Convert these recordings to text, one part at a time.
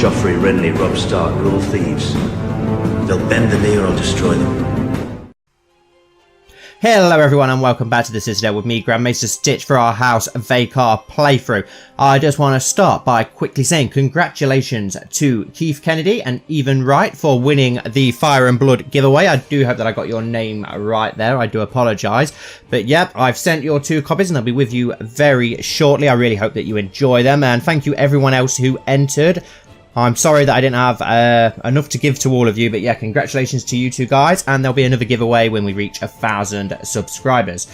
Joffrey, Renly, Robb Stark are all thieves. They'll bend the knee or I'll destroy them. Hello everyone and welcome back to the Citadel with me, Grandmaster Stitch, for our House Vhagar playthrough. I just want to start by quickly saying congratulations to Keith Kennedy and Even Wright for winning the Fire and Blood giveaway. I do hope that I got your name right there. I do apologise. But yep, I've sent your 2 copies and they'll be with you very shortly. I really hope that you enjoy them, and thank you everyone else who entered. I'm sorry that I didn't have enough to give to all of you, but yeah, congratulations to you 2 guys, and there'll be another giveaway when we reach 1,000 subscribers.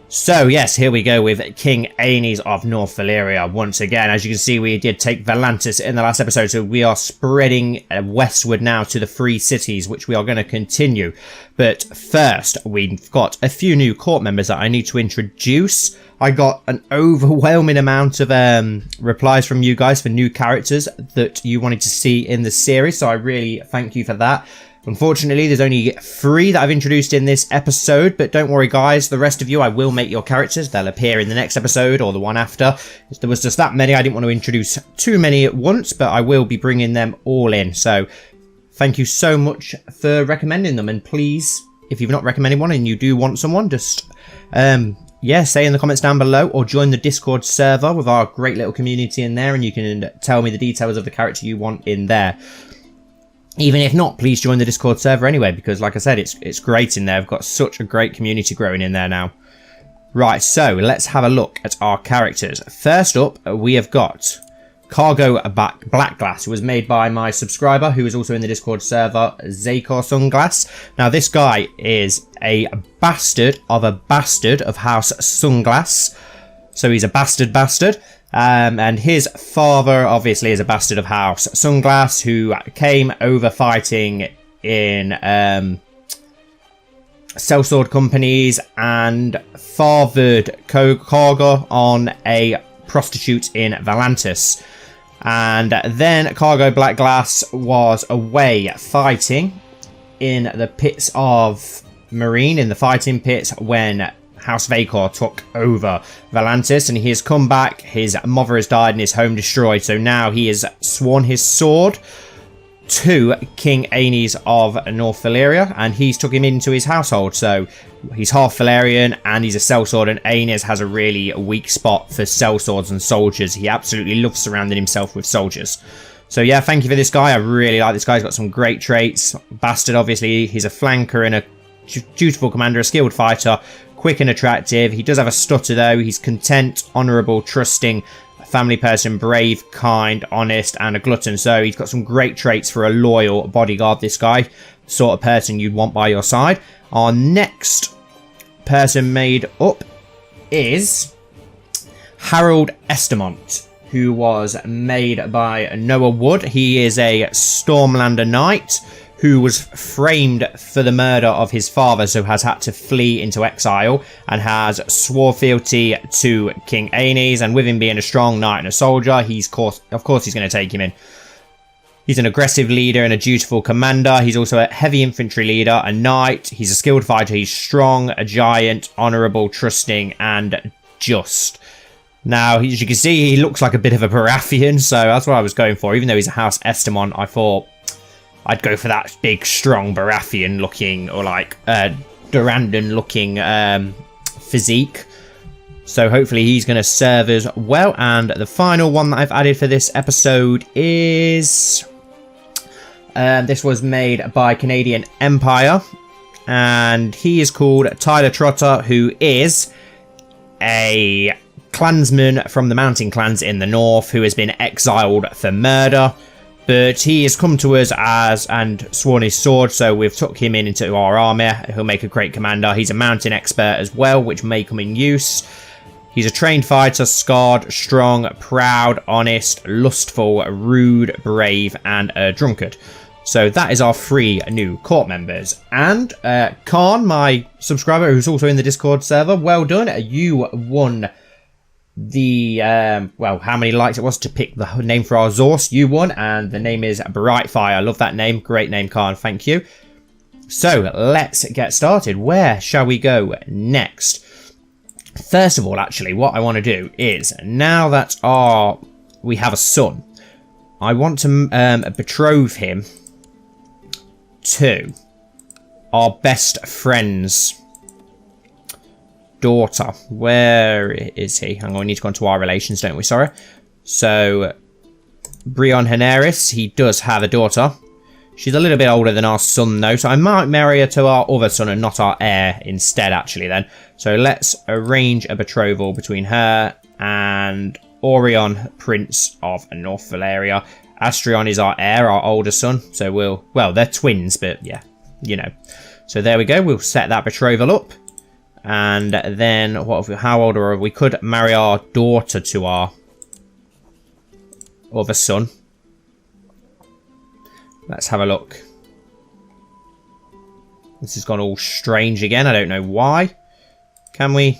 So yes, here we go with King Aenys of North Valyria once again. As you can see, we did take Volantis in the last episode, so we are spreading westward now to the Free Cities, which we are going to continue. But first, we've got a few new court members that I need to introduce. I got an overwhelming amount of replies from you guys for new characters that you wanted to see in the series, so I really thank you for that. Unfortunately, there's only 3 that I've introduced in this episode, but don't worry guys, the rest of you, I will make your characters. They'll appear in the next episode or the one after. If there was just that many, I didn't want to introduce too many at once, but I will be bringing them all in. So thank you so much for recommending them, and please, if you've not recommended one and you do want someone, just yeah, say in the comments down below, or join the Discord server with our great little community in there, and you can tell me the details of the character you want in there. Even if not, please join the Discord server anyway, because like I said, it's great in there. I've got such a great community growing in there now. Right, so let's have a look at our characters. First up, we have got Cargo Blackglass, who was made by my subscriber, who is also in the Discord server, Zakor Sunglass. Now, this guy is a bastard of House Sunglass. So he's a bastard. And his father, obviously, is a bastard of House Sunglass, who came over fighting in sellsword companies and fathered Cargo on a prostitute in Volantis. And then Cargo Blackglass was away fighting in the pits of Meereen, in the fighting pits, when House Vhagar took over Volantis, and he has come back. His mother has died and his home destroyed, so now he has sworn his sword to King Aenys of North Valyria, and he's took him into his household. So he's half Valyrian and he's a sellsword, and Aenys has a really weak spot for sellswords and soldiers. He absolutely loves surrounding himself with soldiers. So yeah, thank you for this guy. I really like this guy. He's got some great traits. Bastard, obviously, he's a flanker and a dutiful commander, a skilled fighter, quick and attractive. He does have a stutter though. He's content, honourable, trusting, a family person, brave, kind, honest, and a glutton. So he's got some great traits for a loyal bodyguard, this guy. The sort of person you'd want by your side. Our next person made up is Harold Estamont, who was made by Noah Wood. He is a Stormlander knight who was framed for the murder of his father, so has had to flee into exile, and has swore fealty to King Aenys. And with him being a strong knight and a soldier, of course he's going to take him in. He's an aggressive leader and a dutiful commander. He's also a heavy infantry leader, a knight. He's a skilled fighter. He's strong, a giant, honourable, trusting, and just. Now, as you can see, he looks like a bit of a Baratheon, so that's what I was going for. Even though he's a House Estamont, I thought I'd go for that big, strong Baratheon looking, or like Durandon looking physique. So hopefully he's going to serve as well. And the final one that I've added for this episode is this was made by Canadian Empire, and he is called Tyler Trotter, who is a clansman from the Mountain Clans in the north, who has been exiled for murder. But he has come to us and sworn his sword, so we've took him into our army. He'll make a great commander. He's a mountain expert as well, which may come in use. He's a trained fighter, scarred, strong, proud, honest, lustful, rude, brave, and a drunkard. So that is our 3 new court members. And Khan, my subscriber, who's also in the Discord server, well done. You won the well, how many likes it was to pick the name for our Zorse. You won, and the name is Brightfire. I love that name. Great name, Khan. Thank you. So let's get started. Where shall we go next? First of all, actually, what I want to do is, now that we have a son, I want to betroth him to our best friend's daughter. Where is he? Hang on, we need to go into our relations, don't we? Sorry. So, Brion Heneris, he does have a daughter. She's a little bit older than our son, though, so I might marry her to our other son and not our heir instead, actually, then. So let's arrange a betrothal between her and Orion, Prince of North Valeria. Astrion is our heir, our older son, so well, they're twins, but yeah, you know. So there we go, we'll set that betrothal up. And then, how old are we? We could marry our daughter to our other son. Let's have a look. This has gone all strange again. I don't know why. Can we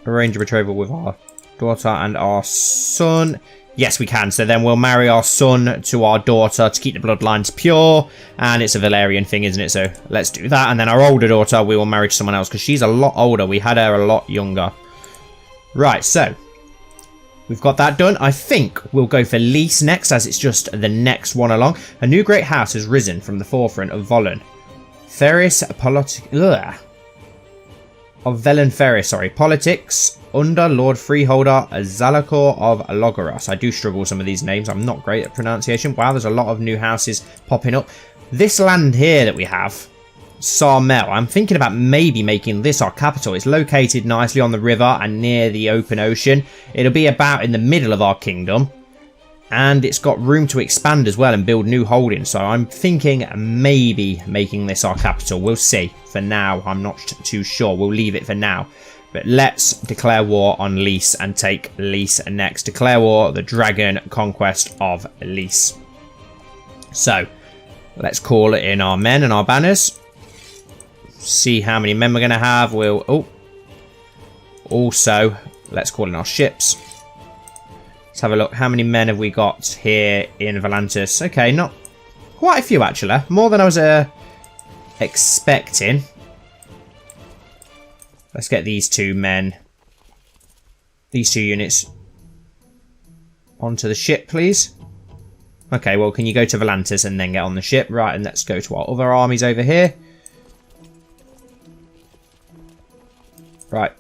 arrange a betrothal with our daughter and our son? Yes, we can. So then we'll marry our son to our daughter to keep the bloodlines pure. And it's a Valerian thing, isn't it? So let's do that. And then our older daughter, we will marry to someone else because she's a lot older. We had her a lot younger. Right, so we've got that done. I think we'll go for Lys next, as it's just the next one along. A new great house has risen from the forefront of Volan. Ferris of Velen Ferris, sorry. Politics under Lord Freeholder Zalakor of Logoros. I do struggle with some of these names. I'm not great at pronunciation. Wow, there's a lot of new houses popping up. This land here that we have, Sarmel, I'm thinking about maybe making this our capital. It's located nicely on the river and near the open ocean. It'll be about in the middle of our kingdom. And it's got room to expand as well and build new holdings. So I'm thinking maybe making this our capital. We'll see. For now, I'm not too sure. We'll leave it for now. But let's declare war on Lys and take Lys next. Declare war, the dragon conquest of Lys. So, let's call in our men and our banners. See how many men we're going to have. Also, let's call in our ships. Let's have a look. How many men have we got here in Volantis? Okay, not quite a few, actually. More than I was expecting. Let's get these two men, these two units onto the ship, please. Okay, well, can you go to Volantis and then get on the ship? Right, and let's go to our other armies over here. Right,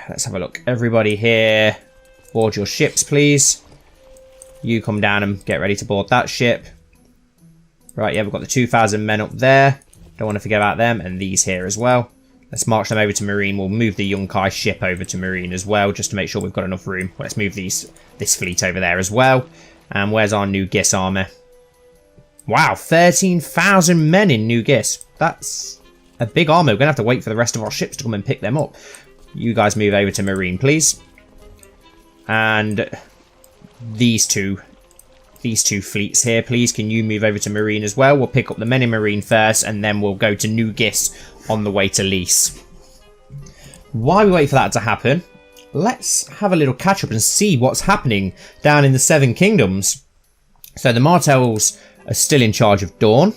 let's have a look. Everybody here, board your ships, please. You come down and get ready to board that ship. Right, yeah, we've got the 2,000 men up there. Don't want to forget about them. And these here as well. Let's march them over to Marine. We'll move the Yunkai ship over to Marine as well, just to make sure we've got enough room. Let's move this fleet over there as well. And where's our New Gis army? Wow, 13,000 men in New Gis. That's a big army. We're going to have to wait for the rest of our ships to come and pick them up. You guys move over to Marine, please. And these two fleets here, please. Can you move over to Marine as well? We'll pick up the men in Marine first, and then we'll go to New Gis on the way to Lys. While we wait for that to happen, let's have a little catch up and see what's happening down in the Seven Kingdoms. So the Martells are still in charge of Dawn.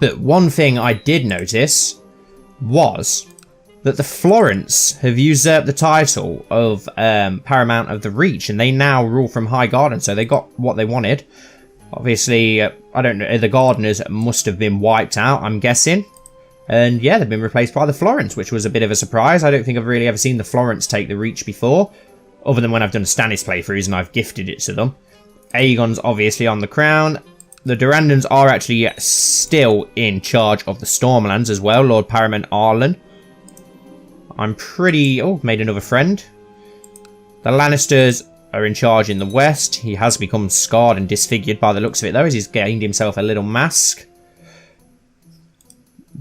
But one thing I did notice was that the Florence have usurped the title of Paramount of the Reach, and they now rule from High Garden, so they got what they wanted. Obviously, I don't know, the Gardeners must have been wiped out, I'm guessing. And yeah, they've been replaced by the Florence, which was a bit of a surprise. I don't think I've really ever seen the Florence take the Reach before, other than when I've done Stannis playthroughs and I've gifted it to them. Aegon's obviously on the crown. The Durandons are actually still in charge of the Stormlands as well, Lord Paramount Arlen. I'm pretty... Oh, made another friend. The Lannisters are in charge in the west. He has become scarred and disfigured by the looks of it, though, as he's gained himself a little mask.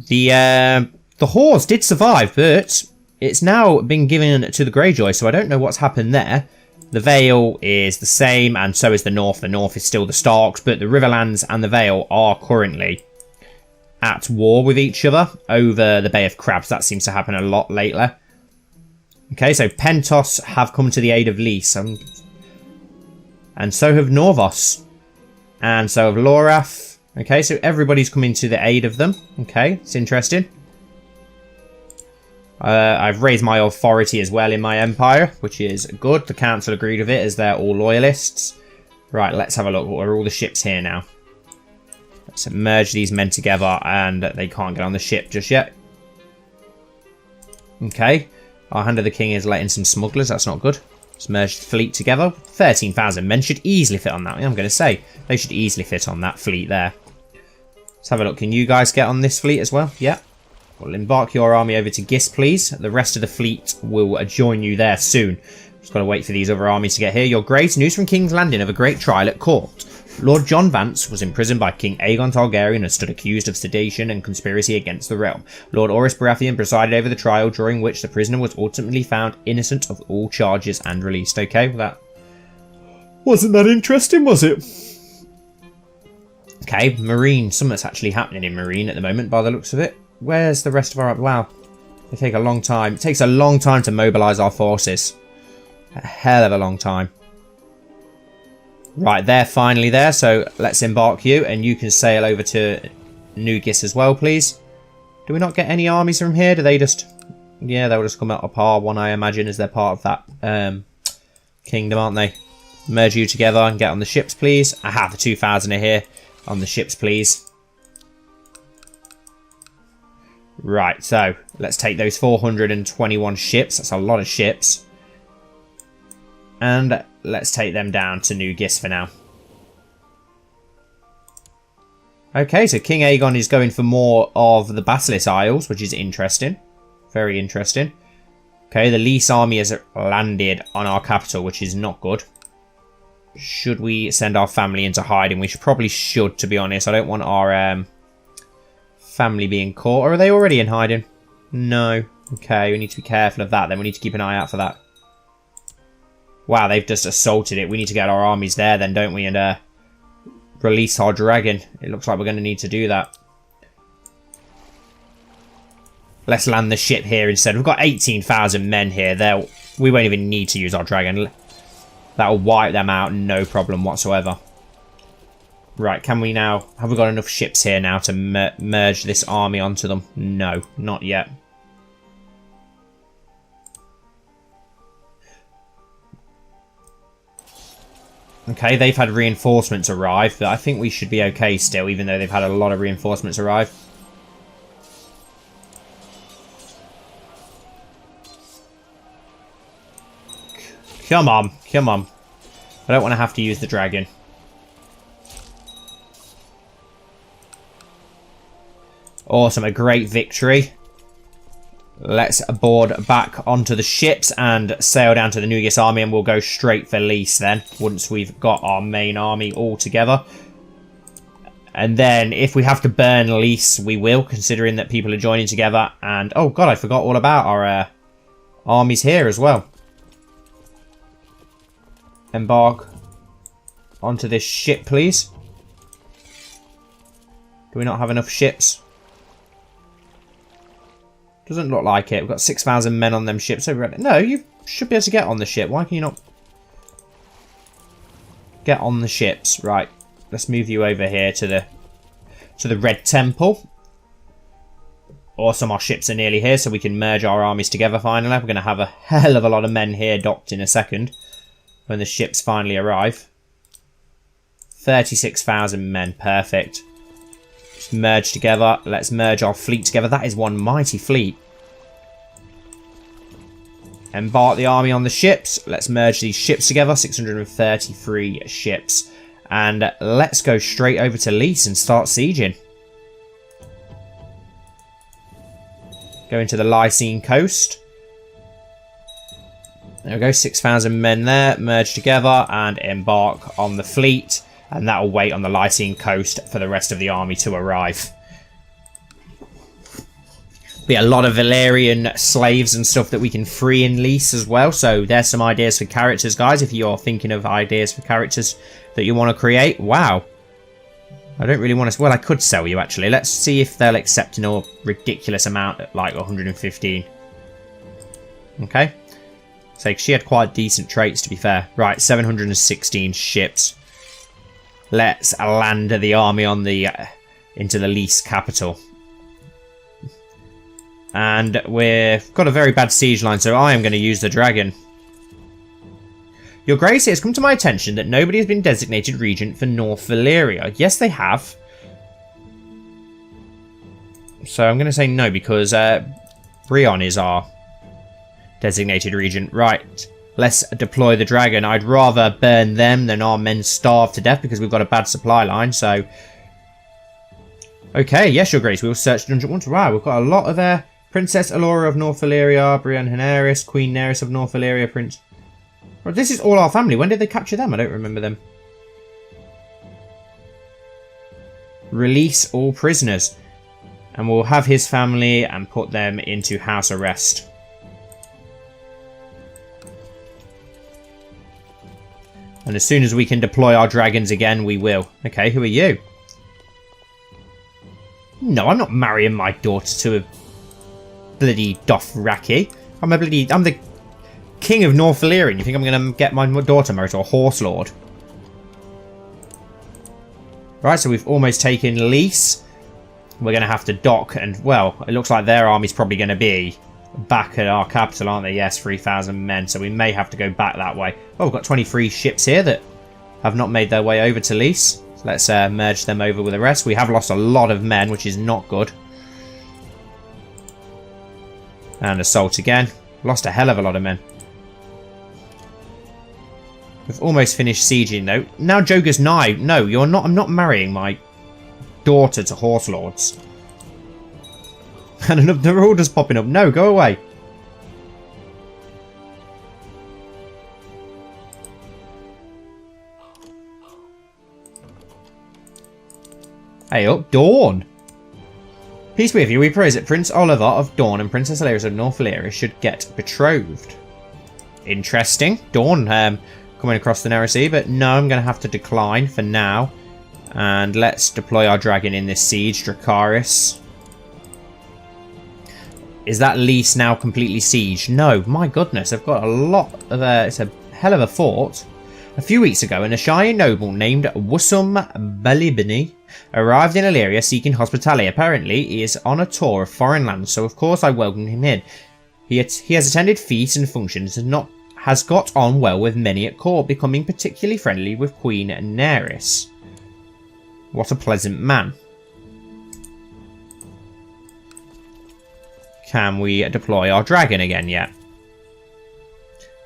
The Horse did survive, but it's now been given to the Greyjoy, so I don't know what's happened there. The Vale is the same, and so is the North. The North is still the Starks, but the Riverlands and the Vale are currently at war with each other over the Bay of Crabs. That seems to happen a lot lately. Okay, so Pentos have come to the aid of Lys, and so have Norvos, and so have Lorath. Okay, so everybody's coming to the aid of them. Okay, it's interesting. I've raised my authority as well in my empire, which is good. The council agreed with it as they're all loyalists. Right, let's have a look. What are all the ships here now? Let's merge these men together, and they can't get on the ship just yet. Okay. Our Hand of the King is letting some smugglers. That's not good. Let's merge the fleet together. 13,000 men should easily fit on that. I'm going to say they should easily fit on that fleet there. Let's have a look. Can you guys get on this fleet as well? Yeah. Well, embark your army over to Gis, please. The rest of the fleet will join you there soon. Just got to wait for these other armies to get here. Your Grace, news from King's Landing of a great trial at court. Lord John Vance was imprisoned by King Aegon Targaryen and stood accused of sedition and conspiracy against the realm. Lord Orys Baratheon presided over the trial, during which the prisoner was ultimately found innocent of all charges and released. Okay, well, that wasn't that interesting, was it? Okay, Marine. Something's actually happening in Marine at the moment by the looks of it. Where's the rest of our... Wow. They take a long time. It takes a long time to mobilise our forces. A hell of a long time. Right, they're finally there, so let's embark you, and you can sail over to New Gis as well, please. Do we not get any armies from here? Do they just... Yeah, they'll just come out of par one, I imagine, as they're part of that kingdom, aren't they? Merge you together and get on the ships, please. Aha, the 2,000 are here. On the ships, please. Right, so let's take those 421 ships. That's a lot of ships. And let's take them down to New Gis for now. Okay, so King Aegon is going for more of the Basilisk Isles, which is interesting. Very interesting. Okay, the Lys army has landed on our capital, which is not good. Should we send our family into hiding? We probably should, to be honest. I don't want our family being caught. Or are they already in hiding? No. Okay, we need to be careful of that then. We need to keep an eye out for that. Wow, they've just assaulted it. We need to get our armies there then, don't we? And release our dragon. It looks like we're going to need to do that. Let's land the ship here instead. We've got 18,000 men here. We won't even need to use our dragon. That'll wipe them out, no problem whatsoever. Right, can we now... Have we got enough ships here now to merge this army onto them? No, not yet. Okay, they've had reinforcements arrive, but I think we should be okay still, even though they've had a lot of reinforcements arrive. Come on, come on. I don't want to have to use the dragon. Awesome, a great victory. Let's board back onto the ships and sail down to the New Gis army, and we'll go straight for Lys then, once we've got our main army all together. And then, if we have to burn Lys, we will, considering that people are joining together. And, oh god, I forgot all about our armies here as well. Embark onto this ship, please. Do we not have enough ships? Doesn't look like it. We've got 6,000 men on them ships. No, you should be able to get on the ship. Why can you not get on the ships? Right. Let's move you over here to the Red Temple. Awesome, our ships are nearly here, so we can merge our armies together finally. We're going to have a hell of a lot of men here docked in a second when the ships finally arrive. 36,000 men. Perfect. Merge together. Let's merge our fleet together. That is one mighty fleet. Embark the army on the ships. Let's merge these ships together. 633 ships. And let's go straight over to Lys and start sieging. Going to the Lysine coast. There we go. 6,000 men there. Merge together and embark on the fleet. And that will wait on the Lysine coast for the rest of the army to arrive. Be a lot of Valyrian slaves and stuff that we can free in Lys as well. So there's some ideas for characters, guys. If you're thinking of ideas for characters that you want to create. Wow. I don't really want to... Well, I could sell you, actually. Let's see if they'll accept a ridiculous amount at like 115. Okay. So she had quite decent traits, to be fair. Right, 716 ships. Let's land the army on the into the Lys capital. And we've got a very bad siege line, so I am going to use the dragon. Your Grace, it has come to my attention that nobody has been designated regent for North Valyria. Yes, they have. So I'm going to say no, because Brion is our designated regent. Right, let's deploy the dragon. I'd rather burn them than our men starve to death, because we've got a bad supply line, so... Okay, yes, Your Grace, we will search Dungeon 1. Wow, we've got a lot of Princess Allura of North Valyria, Brienne Haenerys, Queen Nerys of North Valyria, Prince... Well, this is all our family. When did they capture them? I don't remember them. Release all prisoners. And we'll have his family and put them into house arrest. And as soon as we can deploy our dragons again, we will. Okay, who are you? No, I'm not marrying my daughter to a bloody Dothraki. I'm the King of North Valyria. You think I'm going to get my daughter married to a horse lord? Right, so we've almost taken Lys. We're going to have to dock, and, well, it looks like their army's probably going to be back at our capital, aren't they? Yes, 3,000 men, so we may have to go back that way. Oh, we've got 23 ships here that have not made their way over to Lys. So let's merge them over with the rest. We have lost a lot of men, which is not good. And assault again. Lost a hell of a lot of men. We've almost finished sieging, though. Now Joger's nigh. No, you're not. I'm not marrying my daughter to horse lords. And they're all just popping up. No, go away. Hey up, Dawn. Peace be with you. We pray that Prince Oliver of Dawn and Princess Aelys of North Valyria should get betrothed. Interesting. Dawn coming across the narrow sea, but no, I'm going to have to decline for now. And let's deploy our dragon in this siege, Dracarys. Is that Lys now completely sieged? No, my goodness, I've got a lot of... it's a hell of a fort. A few weeks ago, an Ashayan noble named Wussum Balibini arrived in Illyria seeking hospitality. Apparently, he is on a tour of foreign lands, so of course I welcomed him in. He has attended feasts and functions and has got on well with many at court, becoming particularly friendly with Queen Nerys. What a pleasant man. Can we deploy our dragon again yet?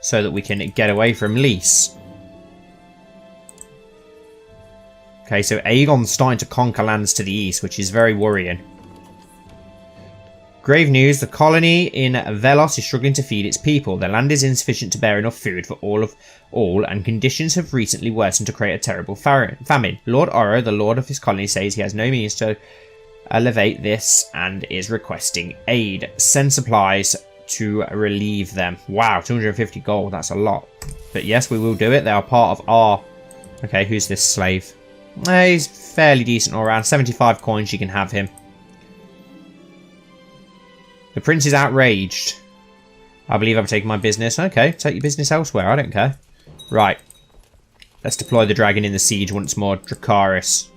So that we can get away from Lys. Okay, so Aegon's starting to conquer lands to the east, which is very worrying. Grave news, the colony in Velos is struggling to feed its people. Their land is insufficient to bear enough food for all, and conditions have recently worsened to create a terrible famine. Lord Oro, the lord of his colony, says he has no means to elevate this and is requesting aid. Send supplies to relieve them. Wow, 250 gold, that's a lot. But yes, we will do it. They are part of our... Okay, who's this slave? He's fairly decent all around. 75 coins, you can have him. The prince is outraged. I believe I've taken my business. Okay, take your business elsewhere. I don't care. Right. Let's deploy the dragon in the siege once more. Dracarys.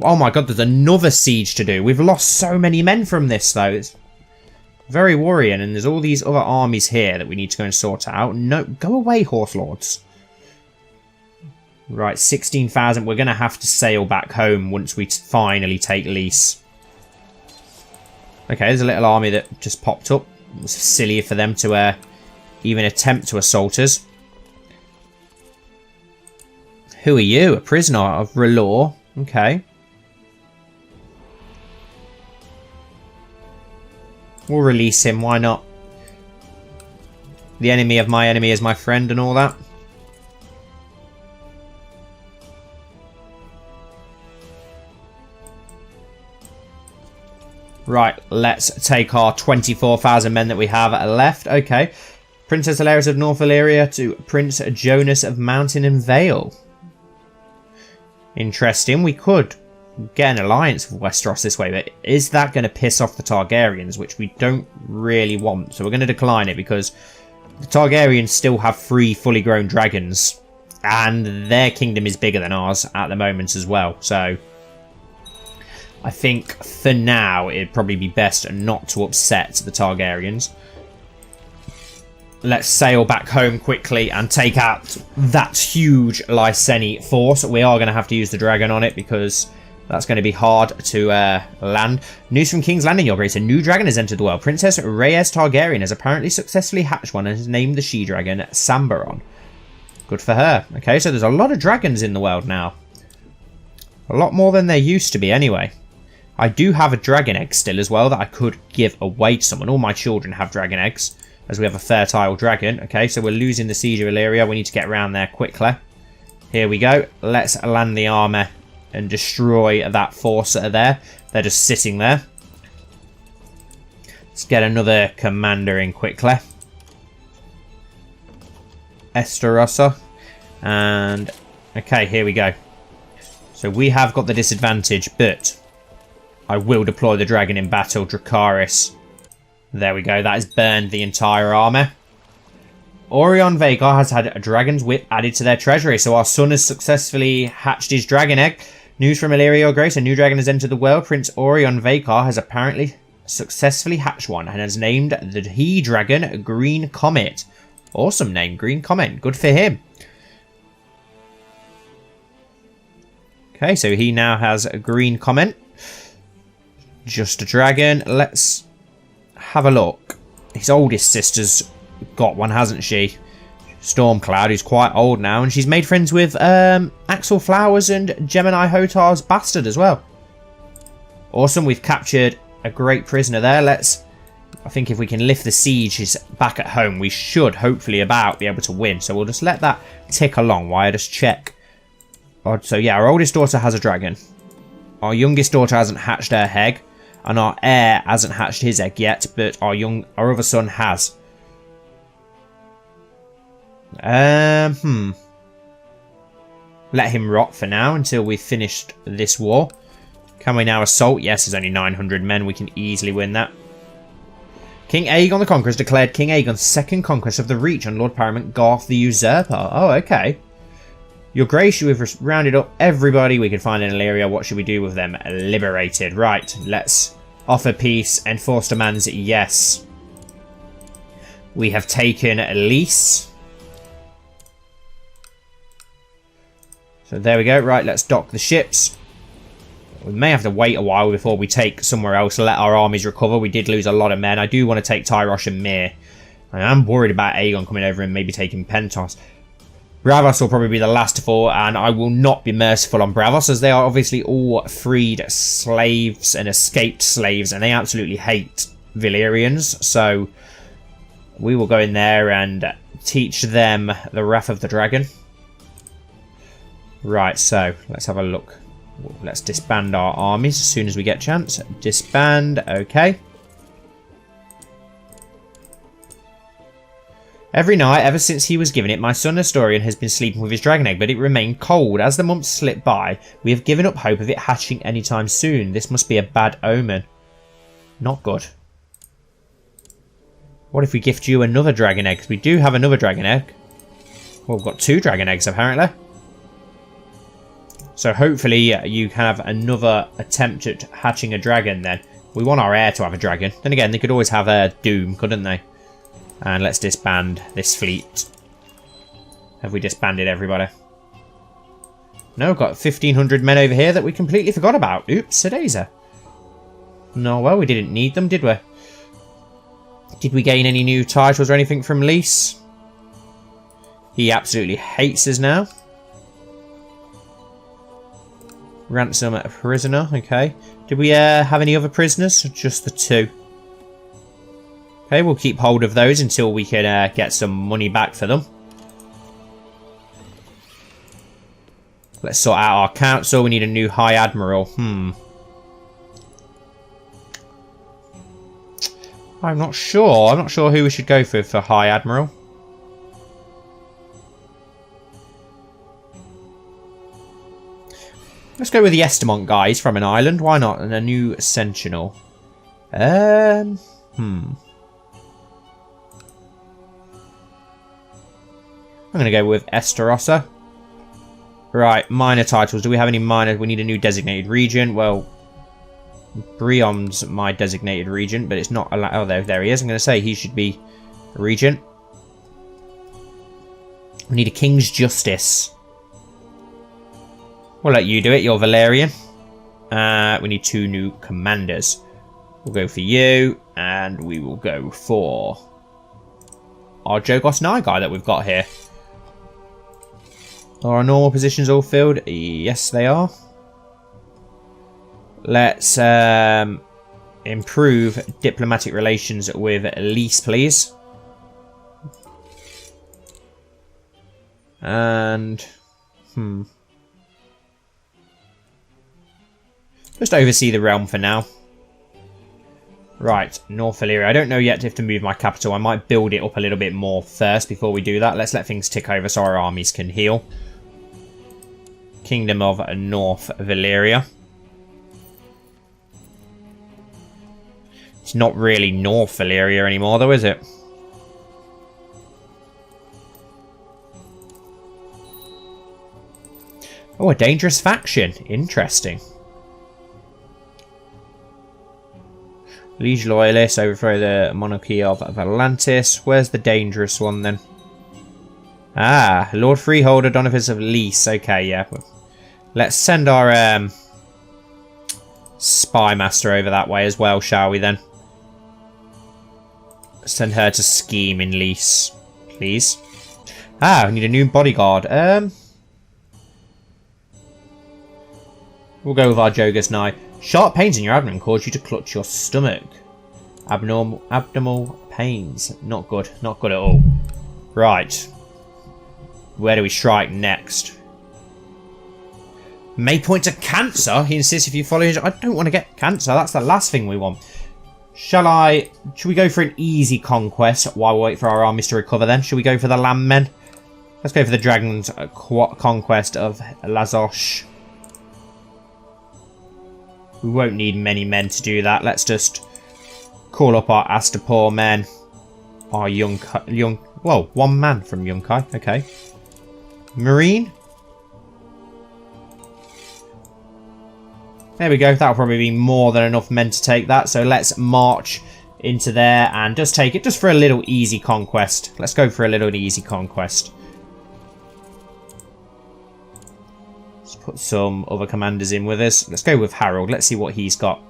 Oh my god, there's another siege to do. We've lost so many men from this, though. It's very worrying. And there's all these other armies here that we need to go and sort out. No, go away, horse lords. Right, 16,000. We're going to have to sail back home once we finally take Lys. Okay, there's a little army that just popped up. It was silly for them to even attempt to assault us. Who are you? A prisoner of R'hllor. Okay. We'll release him, why not? The enemy of my enemy is my friend and all that. Right, let's take our 24,000 men that we have left. Okay. Princess Aelys of North Valyria to Prince Jonas of Mountain and Vale. Interesting. We could get an alliance with Westeros this way, but is that going to piss off the Targaryens, which we don't really want? So we're going to decline it because the Targaryens still have 3 fully grown dragons, and their kingdom is bigger than ours at the moment as well. So I think for now it'd probably be best not to upset the Targaryens. Let's sail back home quickly and take out that huge Lyseni force. We are going to have to use the dragon on it because that's going to be hard to land. News from King's Landing, Your Grace. A new dragon has entered the world. Princess Rhaenys Targaryen has apparently successfully hatched one and has named the she-dragon Sambaron. Good for her. Okay, so there's a lot of dragons in the world now. A lot more than there used to be anyway. I do have a dragon egg still as well that I could give away to someone. All my children have dragon eggs, as we have a fertile dragon. Okay, so we're losing the siege of Illyria. We need to get around there quickly. Here we go. Let's land the armor and destroy that force that are there. They're just sitting there. Let's get another commander in quickly. Esterossa. And okay, here we go. So we have got the disadvantage, but I will deploy the dragon in battle. Dracarys. There we go. That has burned the entire armor. Orion Vhagar has had a dragon's whip added to their treasury, so our son has successfully hatched his dragon egg. News from Illyria, Your Grace. A new dragon has entered the world. Prince Orion Vhagar has apparently successfully hatched one and has named the he-dragon Green Comet. Awesome name, Green Comet. Good for him. Okay, so he now has a Green Comet. Just a dragon. Let's have a look. His oldest sister's got one, hasn't she? Stormcloud, who's quite old now, and she's made friends with Axel Flowers and Gemini Hotar's bastard as well. Awesome, we've captured a great prisoner there. I think if we can lift the siege back at home, we should hopefully be able to win. So we'll just let that tick along while I just check. So yeah, our oldest daughter has a dragon. Our youngest daughter hasn't hatched her egg. And our heir hasn't hatched his egg yet, but our other son has. Let him rot for now until we've finished this war. Can we now assault? Yes, there's only 900 men. We can easily win that. King Aegon the Conqueror has declared King Aegon's second conquest of the Reach on Lord Paramount Garth the Usurper. Oh, okay. Your Grace, you have rounded up everybody we can find in Illyria. What should we do with them? Liberated. Right, let's offer peace. Enforce demands. Yes. We have taken Lys. So there we go. Right, let's dock the ships. We may have to wait a while before we take somewhere else to let our armies recover. We did lose a lot of men. I do want to take Tyrosh and Myr. I am worried about Aegon coming over and maybe taking Pentos. Braavos will probably be the last to fall, and I will not be merciful on Braavos, as they are obviously all freed slaves and escaped slaves, and they absolutely hate Valyrians. So we will go in there and teach them the Wrath of the Dragon. Right, so let's have a look. Let's disband our armies as soon as we get a chance. Disband, okay. Every night, ever since he was given it, my son Astarion has been sleeping with his dragon egg, but it remained cold. As the months slipped by, we have given up hope of it hatching anytime soon. This must be a bad omen. Not good. What if we gift you another dragon egg? Because we do have another dragon egg. Well, we've got 2 dragon eggs, apparently. So hopefully you have another attempt at hatching a dragon then. We want our heir to have a dragon. Then again, they could always have a Doom, couldn't they? And let's disband this fleet. Have we disbanded everybody? No, we've got 1,500 men over here that we completely forgot about. Oops, Sedeza. No, well, we didn't need them, did we? Did we gain any new titles or anything from Lys? He absolutely hates us now. Ransom a prisoner, okay. Did we have any other prisoners? Just the 2. Okay, we'll keep hold of those until we can get some money back for them. Let's sort out our council. We need a new High Admiral. I'm not sure. I'm not sure who we should go for High Admiral. Let's go with the Estamont guys from an island. Why not? And a new Sentinel. I'm going to go with Esterossa. Right, minor titles. Do we have any minor? We need a new designated region. Well, Brion's my designated regent, but it's not allowed. Oh, there he is. I'm going to say he should be a regent. We need a King's Justice. We'll let you do it. You're Valerian. We need 2 new commanders. We'll go for you, and we will go for our Jogos Nye guy that we've got here. Are our normal positions all filled? Yes, they are. Let's improve diplomatic relations with Lys, please. And just oversee the realm for now. Right, North Illyria. I don't know yet if to move my capital. I might build it up a little bit more first before we do that. Let's let things tick over so our armies can heal. Kingdom of North Valyria. It's not really North Valyria anymore, though, is it? Oh, a dangerous faction. Interesting. Liege Loyalists overthrow the monarchy of Valantis. Where's the dangerous one, then? Ah, Lord Freeholder Donofus of Lys. Okay, yeah. Let's send our spy master over that way as well, shall we, then? Send her to scheme in Lys, please. Ah, we need a new bodyguard. We'll go with our Jogos Nye. Sharp pains in your abdomen cause you to clutch your stomach. Abdominal pains. Not good. Not good at all. Right. Where do we strike next? May point to cancer. He insists if you follow his... I don't want to get cancer. That's the last thing we want. Should we go for an easy conquest while we wait for our armies to recover then? Should we go for the landmen? Let's go for the dragon's conquest of Lazosh. We won't need many men to do that. Let's just call up our Astapor men. Our well, 1 man from Yunkai. Okay. Marine. There we go. That'll probably be more than enough men to take that. So let's march into there and just take it just for a little easy conquest. Let's go for a little easy conquest. Put some other commanders in with us. Let's go with Harold. Let's see what he's got.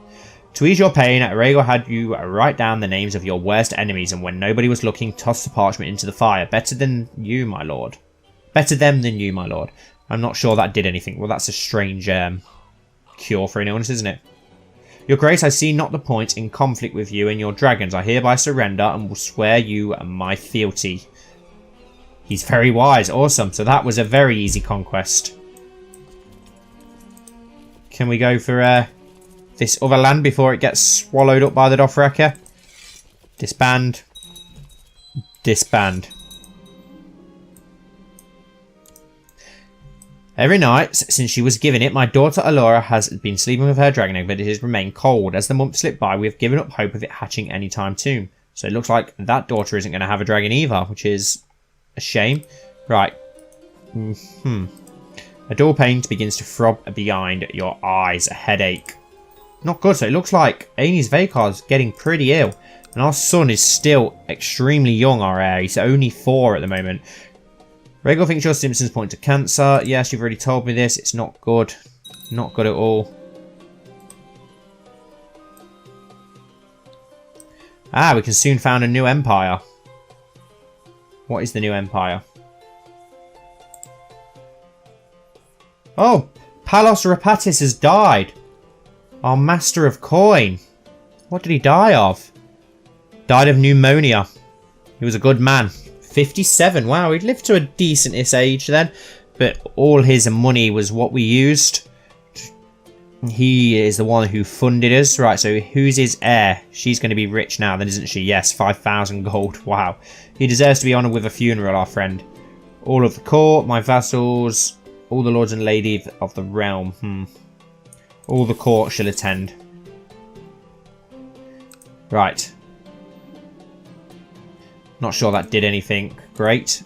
To ease your pain, Rhaegar had you write down the names of your worst enemies, and when nobody was looking, toss the parchment into the fire. Better than you, my lord. Better them than you, my lord. I'm not sure that did anything. Well, that's a strange cure for an illness, isn't it? Your Grace, I see not the point in conflict with you and your dragons. I hereby surrender and will swear you my fealty. He's very wise. Awesome. So that was a very easy conquest. Can we go for this other land before it gets swallowed up by the Dothraki? Disband. Disband. Every night since she was given it, my daughter Alora has been sleeping with her dragon egg, but it has remained cold. As the months slip by, we have given up hope of it hatching any time soon. So it looks like that daughter isn't going to have a dragon either, which is a shame. Right. A dull pain begins to throb behind your eyes. A headache. Not good. So it looks like Aenys Vakar's getting pretty ill. And our son is still extremely young, our heir. He's only 4 at the moment. Rhaegar thinks your symptoms point to cancer. Yes, you've already told me this. It's not good. Not good at all. Ah, we can soon found a new empire. What is the new empire? Oh, Palos Rapatis has died. Our master of coin. What did he die of? Died of pneumonia. He was a good man. 57. Wow, he'd lived to a decent age then. But all his money was what we used. He is the one who funded us. Right, so who's his heir? She's going to be rich now then, isn't she? Yes, 5,000 gold. Wow. He deserves to be honoured with a funeral, our friend. All of the court, my vassals, all the lords and ladies of the realm. All the court shall attend. Right. Not sure that did anything great.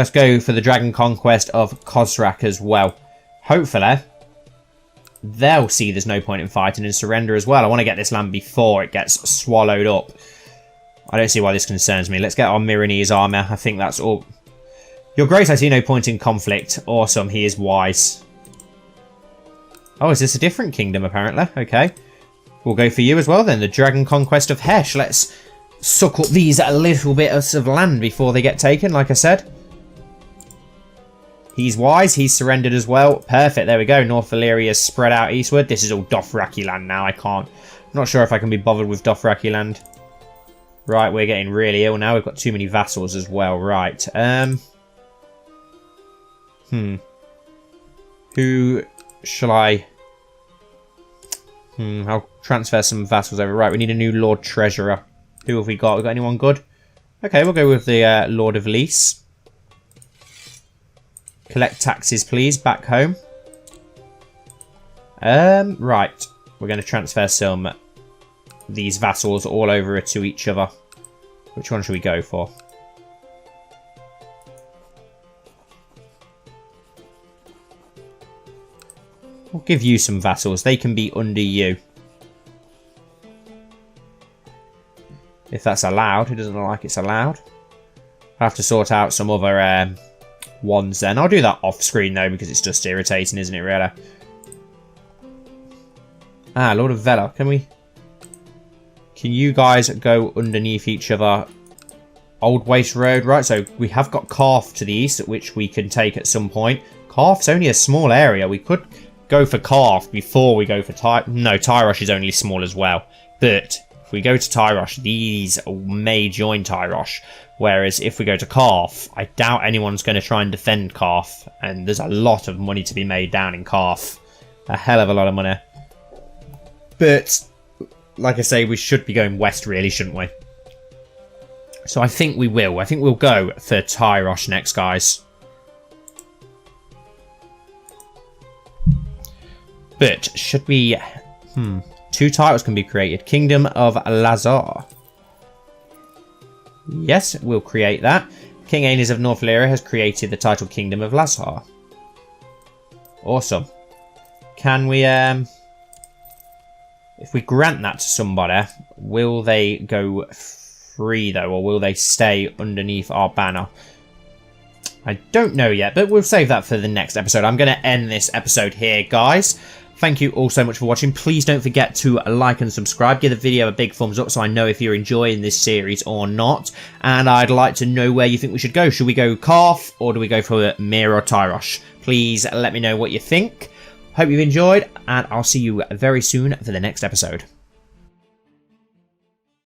let's go for the Dragon Conquest of Khosrak as well. Hopefully, they'll see there's no point in fighting and surrender as well. I want to get this land before it gets swallowed up. I don't see why this concerns me. Let's get our Miranese armor. I think that's all. Your Grace, I see no point in conflict. Awesome, he is wise. Oh, is this a different kingdom, apparently? Okay. We'll go for you as well, then. The Dragon Conquest of Hesh. Let's suck up these little bits of land before they get taken, like I said. He's wise. He's surrendered as well. Perfect. There we go. North Valyria is spread out eastward. This is all Dothraki land now. I'm not sure if I can be bothered with Dothraki land. Right, we're getting really ill now. We've got too many vassals as well. Right. Who shall I... I'll transfer some vassals over. Right, we need a new Lord Treasurer. Who have we got? We got anyone good? Okay, we'll go with the Lord of Lys. Collect taxes, please, back home. Right. We're going to transfer some these vassals all over to each other. Which one should we go for? We'll give you some vassals. They can be under you. If that's allowed. It doesn't look like it's allowed. I'll have to sort out some other ones then. I'll do that off screen though because it's just irritating, isn't it, really? Ah, Lord of Vela. Can you guys go underneath each other? Old Waste Road, right? So we have got Karth to the east, which we can take at some point. Karth's only a small area. We could go for Karth before we go for No, Tyrosh is only small as well. But if we go to Tyrosh, these may join Tyrosh. Whereas if we go to Karth, I doubt anyone's going to try and defend Karth. And there's a lot of money to be made down in Karth. A hell of a lot of money. But, like I say, we should be going west really, shouldn't we? So I think we will. I think we'll go for Tyrosh next, guys. But should we... Two titles can be created. Kingdom of Lazar. Yes, we'll create that. King Aenys of North Valyria has created the title Kingdom of Lazar. Awesome. Can we... If we grant that to somebody, will they go free, though? Or will they stay underneath our banner? I don't know yet, but we'll save that for the next episode. I'm going to end this episode here, guys. Thank you all so much for watching. Please don't forget to like and subscribe. Give the video a big thumbs up so I know if you're enjoying this series or not. And I'd like to know where you think we should go. Should we go Karth or do we go for Myr or Tyrosh? Please let me know what you think. Hope you've enjoyed, and I'll see you very soon for the next episode.